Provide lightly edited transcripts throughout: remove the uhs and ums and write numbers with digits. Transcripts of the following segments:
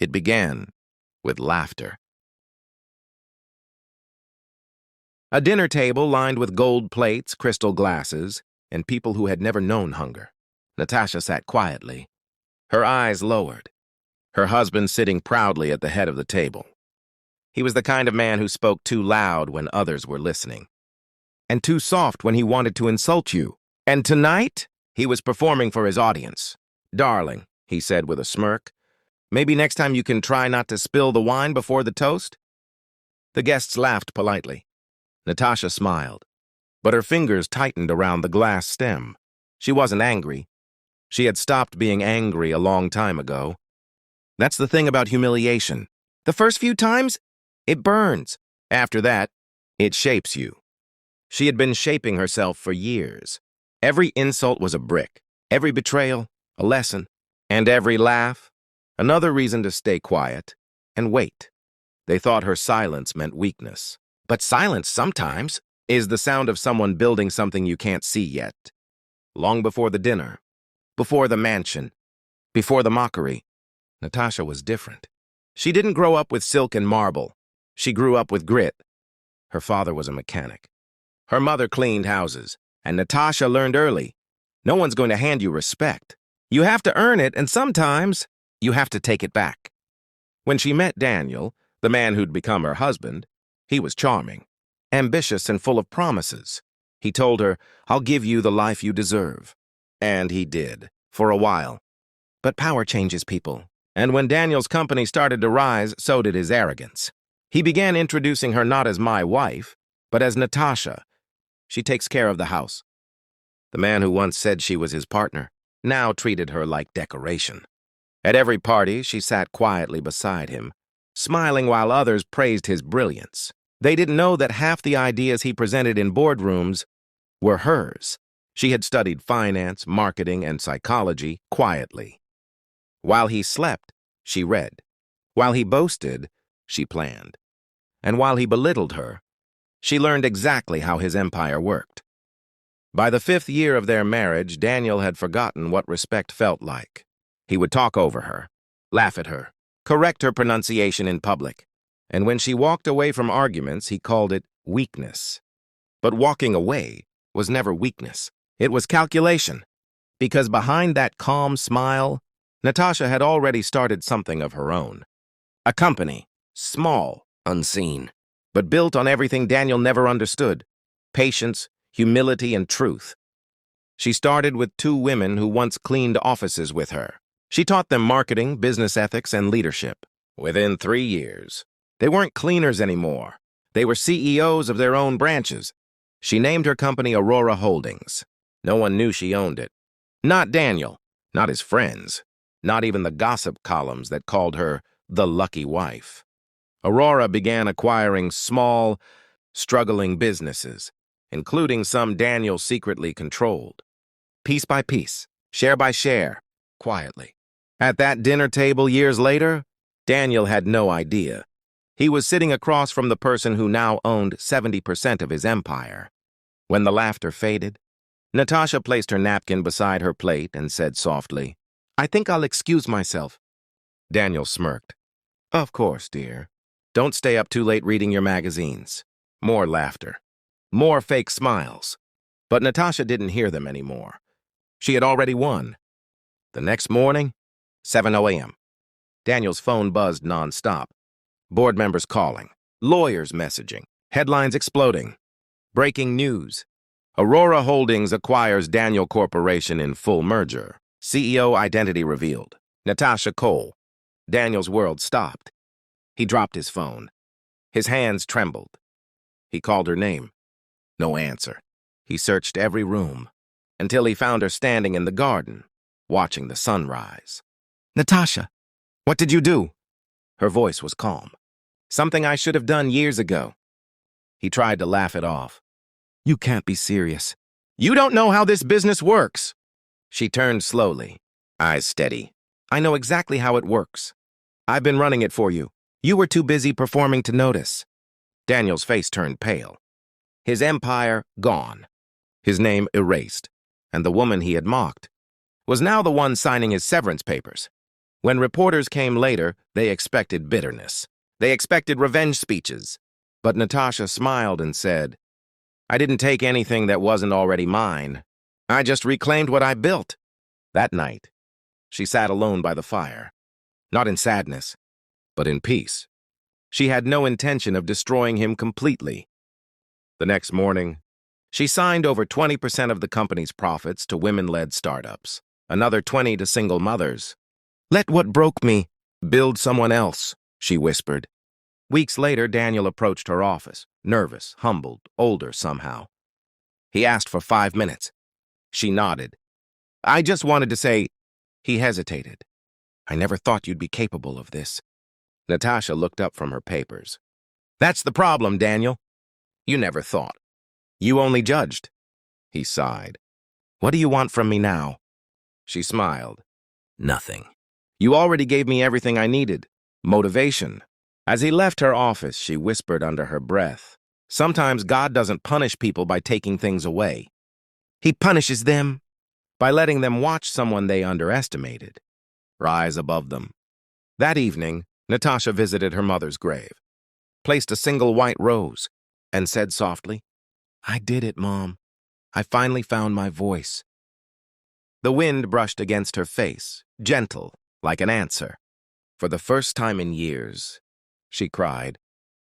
It began with laughter. A dinner table lined with gold plates, crystal glasses, and people who had never known hunger. Natasha sat quietly, her eyes lowered, her husband sitting proudly at the head of the table. He was the kind of man who spoke too loud when others were listening, and too soft when he wanted to insult you. And tonight, he was performing for his audience. "Darling," he said with a smirk, "maybe next time you can try not to spill the wine before the toast?" The guests laughed politely. Natasha smiled, but her fingers tightened around the glass stem. She wasn't angry. She had stopped being angry a long time ago. That's the thing about humiliation. The first few times, it burns. After that, it shapes you. She had been shaping herself for years. Every insult was a brick, every betrayal, a lesson, and every laugh, another reason to stay quiet and wait. They thought her silence meant weakness. But silence sometimes is the sound of someone building something you can't see yet. Long before the dinner, before the mansion, before the mockery, Natasha was different. She didn't grow up with silk and marble. She grew up with grit. Her father was a mechanic. Her mother cleaned houses, and Natasha learned early. No one's going to hand you respect. You have to earn it, and sometimes you have to take it back. When she met Daniel, the man who'd become her husband, he was charming, ambitious, and full of promises. He told her, "I'll give you the life you deserve." And he did, for a while. But power changes people. And when Daniel's company started to rise, so did his arrogance. He began introducing her not as my wife, but as Natasha. She takes care of the house. The man who once said she was his partner now treated her like decoration. At every party, she sat quietly beside him, smiling while others praised his brilliance. They didn't know that half the ideas he presented in boardrooms were hers. She had studied finance, marketing, and psychology quietly. While he slept, she read. While he boasted, she planned. And while he belittled her, she learned exactly how his empire worked. By the 5th year of their marriage, Daniel had forgotten what respect felt like. He would talk over her, laugh at her, correct her pronunciation in public. And when she walked away from arguments, he called it weakness. But walking away was never weakness. It was calculation. Because behind that calm smile, Natasha had already started something of her own. A company, small, unseen, but built on everything Daniel never understood: patience, humility, and truth. She started with 2 women who once cleaned offices with her. She taught them marketing, business ethics, and leadership. Within 3 years, they weren't cleaners anymore. They were CEOs of their own branches. She named her company Aurora Holdings. No one knew she owned it. Not Daniel, not his friends, not even the gossip columns that called her the lucky wife. Aurora began acquiring small, struggling businesses, including some Daniel secretly controlled. Piece by piece, share by share, quietly. At that dinner table years later, Daniel had no idea. He was sitting across from the person who now owned 70% of his empire. When the laughter faded, Natasha placed her napkin beside her plate and said softly, "I think I'll excuse myself." Daniel smirked. "Of course, dear. Don't stay up too late reading your magazines." More laughter. More fake smiles. But Natasha didn't hear them anymore. She had already won. The next morning, 7:00 a.m. Daniel's phone buzzed nonstop. Board members calling, lawyers messaging, headlines exploding. Breaking news. Aurora Holdings acquires Daniel Corporation in full merger. CEO identity revealed. Natasha Cole. Daniel's world stopped. He dropped his phone. His hands trembled. He called her name. No answer. He searched every room until he found her standing in the garden, watching the sunrise. "Natasha, what did you do?" Her voice was calm. "Something I should have done years ago." He tried to laugh it off. "You can't be serious. You don't know how this business works." She turned slowly, eyes steady. "I know exactly how it works. I've been running it for you. You were too busy performing to notice." Daniel's face turned pale. His empire gone. His name erased. And the woman he had mocked was now the one signing his severance papers. When reporters came later, they expected bitterness. They expected revenge speeches. But Natasha smiled and said, "I didn't take anything that wasn't already mine. I just reclaimed what I built." That night, she sat alone by the fire, not in sadness, but in peace. She had no intention of destroying him completely. The next morning, she signed over 20% of the company's profits to women-led startups, another 20 to single mothers. "Let what broke me build someone else," she whispered. Weeks later, Daniel approached her office, nervous, humbled, older somehow. He asked for 5 minutes. She nodded. "I just wanted to say—" He hesitated. "I never thought you'd be capable of this." Natasha looked up from her papers. "That's the problem, Daniel. You never thought. You only judged." He sighed. "What do you want from me now?" She smiled. "Nothing. You already gave me everything I needed. Motivation." As he left her office, she whispered under her breath, "Sometimes God doesn't punish people by taking things away. He punishes them by letting them watch someone they underestimated rise above them." That evening, Natasha visited her mother's grave, placed a single white rose, and said softly, "I did it, Mom. I finally found my voice." The wind brushed against her face, gentle, like an answer. For the first time in years, she cried,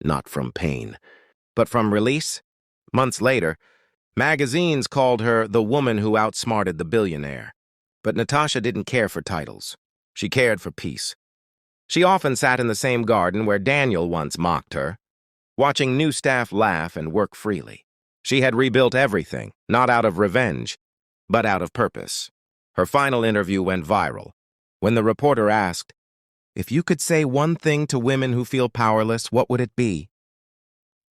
not from pain, but from release. Months later, magazines called her the woman who outsmarted the billionaire. But Natasha didn't care for titles. She cared for peace. She often sat in the same garden where Daniel once mocked her, watching new staff laugh and work freely. She had rebuilt everything, not out of revenge, but out of purpose. Her final interview went viral. When the reporter asked, "If you could say one thing to women who feel powerless, what would it be?"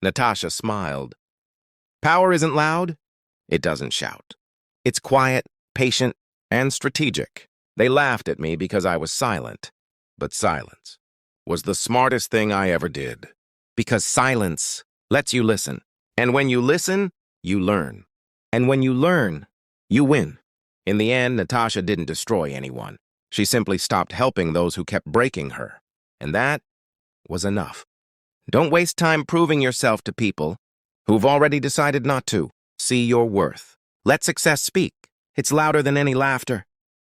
Natasha smiled. "Power isn't loud. It doesn't shout. It's quiet, patient, and strategic." They laughed at me because I was silent. But silence was the smartest thing I ever did. Because silence lets you listen. And when you listen, you learn. And when you learn, you win. In the end, Natasha didn't destroy anyone. She simply stopped helping those who kept breaking her. And that was enough. Don't waste time proving yourself to people who've already decided not to. See your worth. Let success speak. It's louder than any laughter.